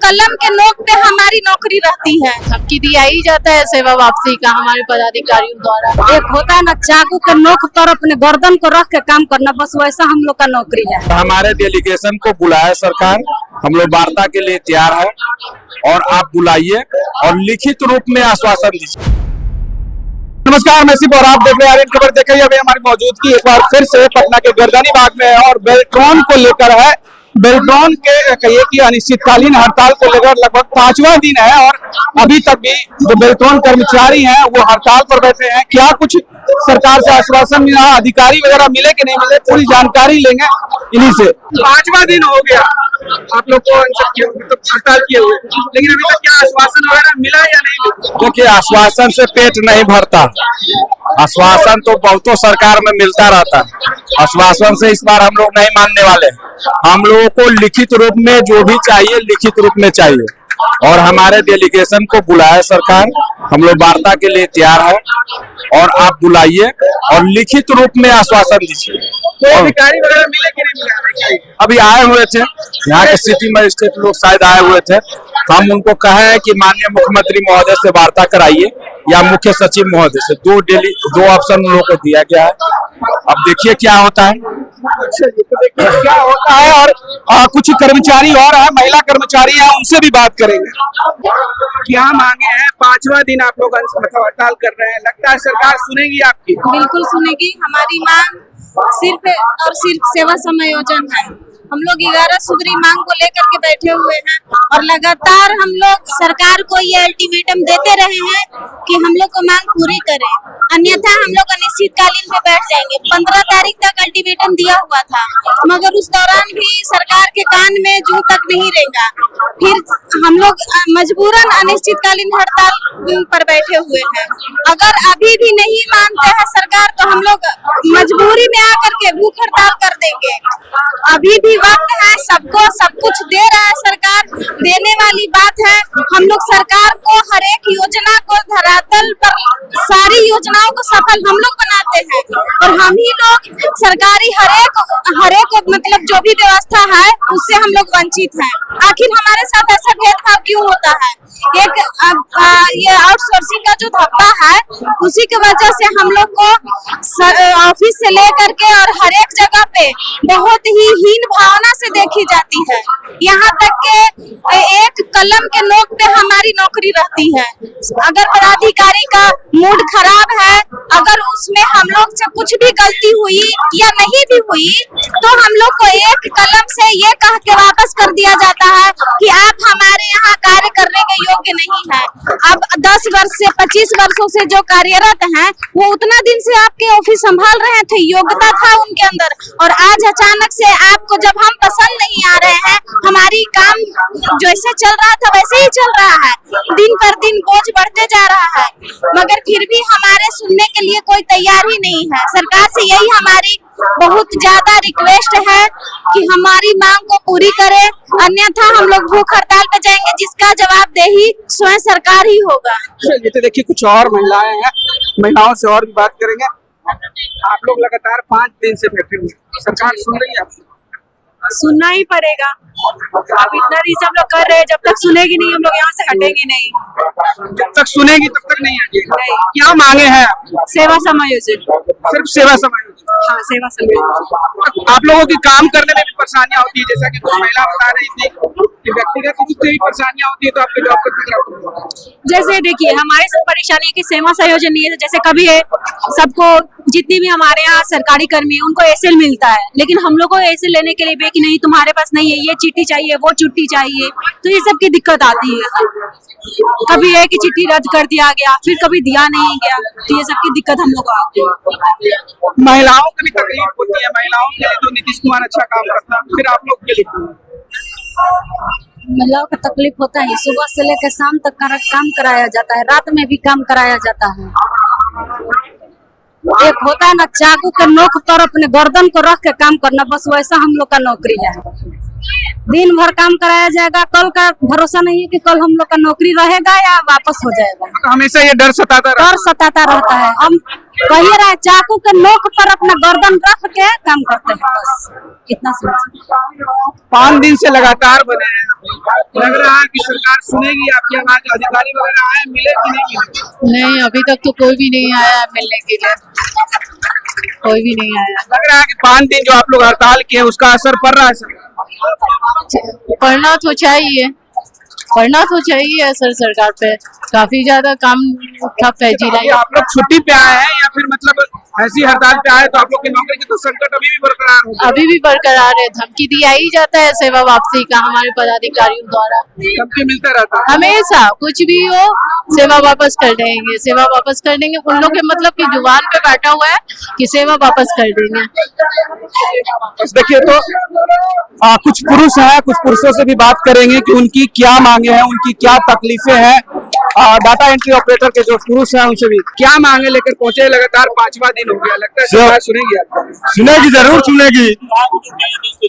कलम के नोक पे हमारी नौकरी रहती है। सबकी दिया ही जाता है सेवा वापसी का हमारे पदाधिकारियों द्वारा। एक होता है ना चाकू के नोक पर अपने गर्दन को रख के काम करना, बस वैसा हम लोग का नौकरी है। हमारे डेलीगेशन को बुलाया सरकार, हम लोग वार्ता के लिए तैयार है और आप बुलाइए और लिखित रूप में आश्वासन दीजिए। नमस्कार, मैं शिव और आप देख रहे हैं खबर। देखिए अभी हमारी मौजूदगी एक बार फिर से पटना के गर्दनी बाग में है और बेल्ट्रॉन को लेकर है। बेल्ट्रॉन के कहिए कि अनिश्चितकालीन हड़ताल को लेकर लगभग 5वां दिन है और अभी तक भी जो बेल्ट्रॉन कर्मचारी हैं वो हड़ताल पर बैठे हैं। क्या कुछ सरकार से आश्वासन मिला, अधिकारी वगैरह मिले कि नहीं मिले, पूरी जानकारी लेंगे इन्हीं से। 5वां दिन हो गया आप लोग को हड़ताल किए हुए, लेकिन अभी तक क्या आश्वासन वगैरह मिला या नहीं मिला? देखिए, आश्वासन से पेट नहीं भरता। आश्वासन तो बहुतों सरकार में मिलता रहता है। आश्वासन से इस बार हम लोग नहीं मानने वाले। हम लोगों को लिखित रूप में जो भी चाहिए लिखित रूप में चाहिए और हमारे डेलीगेशन को बुलाया सरकार, हम लोग वार्ता के लिए तैयार है और आप बुलाइए और लिखित रूप में आश्वासन दीजिए। तो अधिकारी वगैरह मिले कि नहीं मिले? अभी आए हुए थे यहाँ के सिटी मजिस्ट्रेट लोग शायद आए हुए थे, हम उनको कहे हैं कि माननीय मुख्यमंत्री महोदय से वार्ता कराइए या मुख्य सचिव महोदय से। दो ऑप्शन उन लोगों को दिया गया है। अब देखिए क्या होता है। अच्छा जी, तो देखिए क्या होता है। और कुछ कर्मचारी और है, महिला कर्मचारी हैं, उनसे भी बात करेंगे। क्या मांगे हैं? 5वां दिन आप लोग हड़ताल कर रहे हैं, लगता है सरकार सुनेगी आपकी? बिल्कुल सुनेगी। हमारी मांग सिर्फ और सिर्फ सेवा समायोजन है। हम लोग 11 सूत्री मांग को लेकर के बैठे हुए हैं और लगातार हम लोग सरकार को ये अल्टीमेटम देते रहे हैं कि हम लोग को मांग पूरी करें, अन्यथा हम लोग अनिश्चितकालीन पे बैठ जाएंगे। 15 तारीख तक अल्टीमेटम दिया हुआ था, मगर उस दौरान भी सरकार के कान में जूं तक नहीं रहेगा। फिर हम लोग मजबूरन अनिश्चितकालीन हड़ताल पर बैठे हुए हैं। अगर अभी भी नहीं मानते हैं सरकार तो हम लोग मजबूरी में आकर के भूख हड़ताल कर देंगे। अभी भी वक्त है, सबको सब कुछ दे रहा है सरकार, देने वाली बात है। हम लोग सरकार को हर एक योजना को धरातल पर सारी योजनाओं को सफल हम लोग बनाते हैं और हम ही लोग सरकारी हर एक मतलब जो भी व्यवस्था है उससे हम लोग वंचित हैं। आखिर हमारे साथ ऐसा भेदभाव क्यों होता है? एक ये आउटसोर्सिंग का जो धब्बा है उसी की वजह से हम लोग को ऑफिस से लेकर के और हर एक जगह पे बहुत ही हीन भावना से देखी जाती है। यहाँ तक के एक कलम के नोक पे हमारी नौकरी रहती है। अगर पदाधिकारी का मूड खराब है, अगर उसमें हम लोग से कुछ भी गलती हुई या नहीं भी हुई तो हम लोग को एक कलम से ये कह के वापस कर दिया जाता है कि आप हमारे यहाँ कार्य करने के योग्य नहीं है। अब 10 वर्ष से 25 वर्षों से जो कार्यरत हैं वो उतना दिन से आपके ऑफिस संभाल रहे थे, योग्यता था उनके अंदर, और आज अचानक से आपको जब हम पसंद नहीं आ रहे हैं, हमारी काम जैसे चल रहा था वैसे ही चल रहा है, दिन पर दिन बोझ बढ़ते जा रहा है, मगर फिर भी हमारे सुनने के लिए कोई तैयार ही नहीं है। सरकार से यही हमारी बहुत ज्यादा रिक्वेस्ट है कि हमारी मांग को पूरी करे, अन्यथा हम लोग भूख हड़ताल पे जाएंगे, जिसका जवाबदेही स्वयं सरकार ही होगा। ये तो देखिए कुछ और महिलाएं हैं, महिलाओं से और भी बात करेंगे। आप लोग लगातार 5 दिन से बैठे हुए, सरकार सुन रही है आपको? सुनना ही पड़ेगा। अब इतना रीच हम लोग कर रहे हैं, जब तक सुनेगी नहीं हम लोग यहाँ से हटेंगे नहीं। जब तक सुनेगी तब तक नहीं हटेगी। क्या मांगे हैं? सेवा समायोजन। सिर्फ सेवा समायोजन? हाँ, सेवा समायोजन। आप लोगों की काम करने में भी परेशानियां होती है, जैसा कि कुछ महिला बता रही थी कि व्यक्तिगत रूप से भी परेशानियां होती है, तो आपके जॉब पर जैसे देखिए हमारे सब परेशानी है कि सेवा संयोजन नहीं है। जैसे कभी है सबको, जितनी भी हमारे यहाँ सरकारी कर्मी है उनको एसएल मिलता है, लेकिन हम लोग को एसएल लेने के लिए भी कि नहीं तुम्हारे पास नहीं है, ये चिट्ठी चाहिए वो चिट्ठी चाहिए, तो ये सब की दिक्कत आती है। कभी है कि चिट्ठी रद्द कर दिया गया, फिर कभी दिया नहीं गया, तो ये सब की दिक्कत हम लोग को आती है। महिलाओं को भी तकलीफ होती है, महिलाओं के लिए तो नीतीश कुमार अच्छा काम करता है, फिर आप लोग के लिए महिलाओं को तकलीफ होता है। सुबह से लेकर शाम तक काम कराया जाता है, रात में भी काम कराया जाता है। एक होता है ना चाकू के नोक पर अपने गर्दन को रख के काम करना, बस वैसा हम लोग का नौकरी है। दिन भर काम कराया जाएगा, कल का भरोसा नहीं है कि कल हम लोग का नौकरी रहेगा या वापस हो जाएगा। तो हमेशा ये डर सताता रहा। डर सताता रहता है। हम कहिए रहे चाकू के नोक पर अपना गर्दन रख के काम करते हैं, बस इतना समझ। 5 दिन से लगातार बने हैं, लग रहा है कि सरकार सुनेगी आपकी आवाज, अधिकारी वगैरह आए, मिले कि नहीं मिले? नहीं, अभी तक तो कोई भी नहीं आया मिलने के लिए, कोई भी नहीं आया। लग रहा है कि 5 दिन जो आप लोग हड़ताल किए उसका असर पड़ रहा है सर? पढ़ना तो चाहिए, पढ़ना तो चाहिए सर, सरकार पे काफी ज्यादा काम ठप है जिला। ये आप लोग छुट्टी पे आए हैं या फिर मतलब ऐसी हड़ताल पे आए, तो आप लोग की नौकरी की तो संकट अभी भी बरकरार होगा? अभी भी बरकरार है, धमकी दिया ही जाता है सेवा वापसी का हमारे पदाधिकारियों द्वारा, धमकी मिलता रहता है हमेशा कुछ भी हो सेवा वापस कर देंगे, सेवा वापस कर देंगे। उन लोग के मतलब की जुबान पे बैठा हुआ है कि सेवा वापस कर देंगे। बस देखिए तो कुछ पुरुष हैं, कुछ पुरुषों से भी बात करेंगे कि उनकी क्या मांगे हैं, उनकी क्या तकलीफें हैं। डाटा एंट्री ऑपरेटर के जो पुरुष हैं उनसे भी क्या मांगे लेकर पहुंचे, लगातार 5वां दिन हो गया, लगता है सरकार सुनेगी आपको? सुनेगी, जरूर सुनेगी,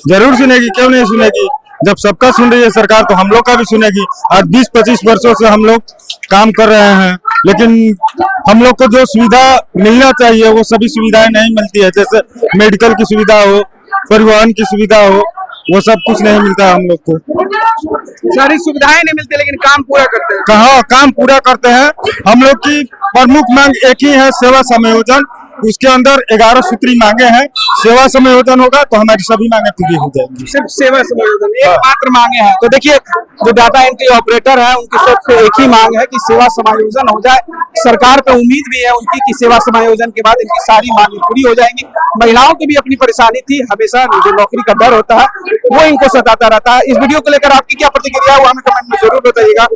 जरूर सुनेगी, क्यों नहीं सुनेगी। जब सबका सुन रही है सरकार तो हम लोग का भी सुनेगी। आज 20-25 वर्षों से हम लोग काम कर रहे हैं, लेकिन हम लोग को जो सुविधा मिलना चाहिए वो सभी सुविधाएं नहीं मिलती है। जैसे मेडिकल की सुविधा हो, परिवहन की सुविधा हो, वो सब कुछ नहीं मिलता है हम लोग को। सारी सुविधाएं नहीं मिलती लेकिन काम पूरा करते हैं। कहाँ काम पूरा करते हैं। हम लोग की प्रमुख मांग एक ही है, सेवा समायोजन। उसके अंदर 11 सूत्री मांगे हैं। सेवा समायोजन होगा तो हमारी सभी मांगे पूरी हो जाएंगी। सिर्फ सेवा समायोजन एकमात्र मांगे हैं। तो देखिए जो डाटा एंट्री ऑपरेटर है उनकी सिर्फ एक ही मांग है कि सेवा समायोजन हो जाए। सरकार पे उम्मीद भी है उनकी कि सेवा समायोजन के बाद इनकी सारी मांगे पूरी हो जाएंगी। महिलाओं की भी अपनी परेशानी थी, हमेशा जो नौकरी का डर होता है वो इनको सताता रहता है। इस वीडियो को लेकर आपकी क्या प्रतिक्रिया है वो हमें कमेंट में जरूर बताइएगा।